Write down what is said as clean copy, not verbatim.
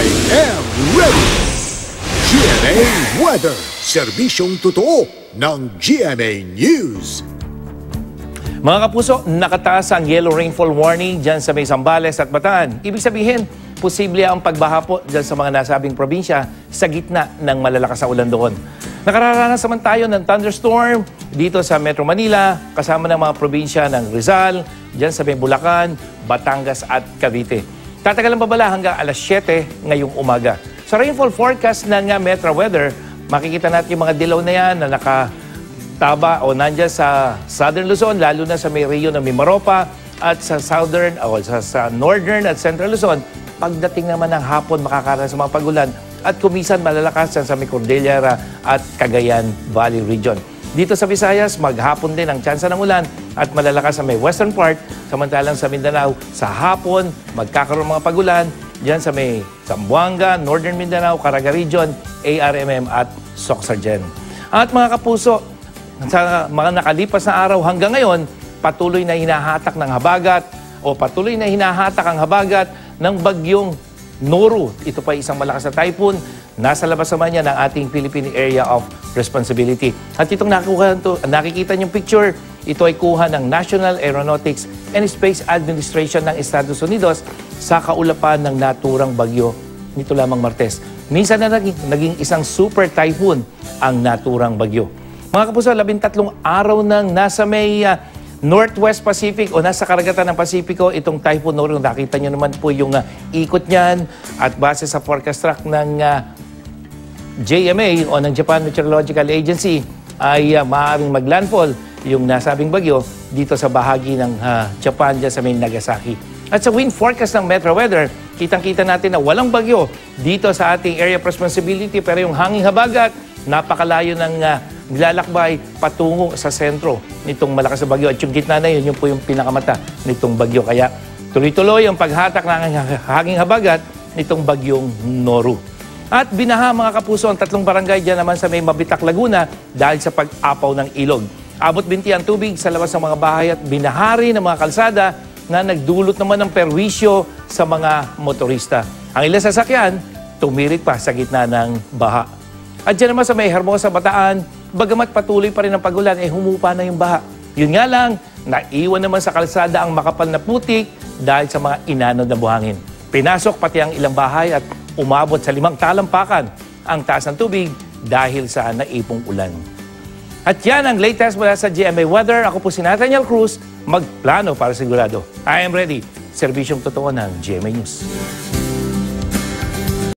I am ready! GMA Weather, serbisyong totoo ng GMA News. Mga kapuso, nakataas ang yellow rainfall warning dyan sa may Zambales at Bataan. Ibig sabihin, posible ang pagbaha po dyan sa mga nasabing probinsya sa gitna ng malalakas na ulan doon. Nakararanas naman tayo ng thunderstorm dito sa Metro Manila, kasama ng mga probinsya ng Rizal, dyan sa may Bulacan, Batangas at Cavite. Tatagal ang babala hanggang alas 7 ngayong umaga. Sa rainfall forecast ng Metro Weather, makikita natin yung mga dilaw na yan na nakataba o nandyan sa Southern Luzon, lalo na sa may Rio ng Mimaropa at sa Southern o sa Northern at Central Luzon. Pagdating naman ng hapon, makakaranas sa mga pagulan at kumisan malalakas sa may Cordillera at Cagayan Valley Region. Dito sa Visayas, maghapon din ang tsansa ng ulan at malalakas sa may western part. Samantalang sa Mindanao, sa hapon, magkakaroon mga pagulan diyan sa may Zamboanga, Northern Mindanao, Caraga Region, ARMM at Soxargen. At mga kapuso, sa mga nakalipas na araw hanggang ngayon, patuloy na hinahatak ng habagat o patuloy na hinahatak ang habagat ng bagyong Noru. Ito pa isang malakas na typhoon. Nasa labas naman yan ng ating Philippine Area of Responsibility. At itong nakikita niyong picture, ito ay kuha ng National Aeronautics and Space Administration ng Estados Unidos sa kaulapan ng naturang bagyo nito lamang Martes. Minsan na naging isang super typhoon ang naturang bagyo. Mga kapuso, 13 araw nang nasa may Northwest Pacific o nasa karagatan ng Pasipiko, itong Typhoon Noru. Nakita nyo naman po yung ikot niyan at base sa forecast track ng JMA o ng Japan Meteorological Agency ay maaaring maglandfall yung nasabing bagyo dito sa bahagi ng Japan dyan sa may Nagasaki. At sa wind forecast ng Metro Weather, kitang-kita natin na walang bagyo dito sa ating area of responsibility, pero yung hanging habagat, napakalayo ng nilalakbay patungo sa sentro nitong malakas na bagyo. At yung gitna na yun po yung pinakamata nitong bagyo. Kaya tuloy-tuloy ang paghatak ng hanging habagat nitong bagyong Noru. At binaha mga kapuso ang 3 barangay dyan naman sa may Mabitak, Laguna dahil sa pag-apaw ng ilog. Abot binti ang tubig sa labas ng mga bahay at binahari ng mga kalsada na nagdulot naman ng perwisyo sa mga motorista. Ang ilang sasakyan, tumirik pa sa gitna ng baha. At dyan naman sa may Hermosa, Bataan, bagamat patuloy pa rin ang pagulan, humupa na yung baha. Yun nga lang, naiwan naman sa kalsada ang makapal na putik dahil sa mga inanod na buhangin. Pinasok pati ang ilang bahay at umabot sa 5 talampakan ang taas ng tubig dahil sa naipong ulan. At yan ang latest mula sa GMA Weather. Ako po si Nathaniel Cruz, magplano para sigurado. I am ready. Serbisyong totoo ng GMA News.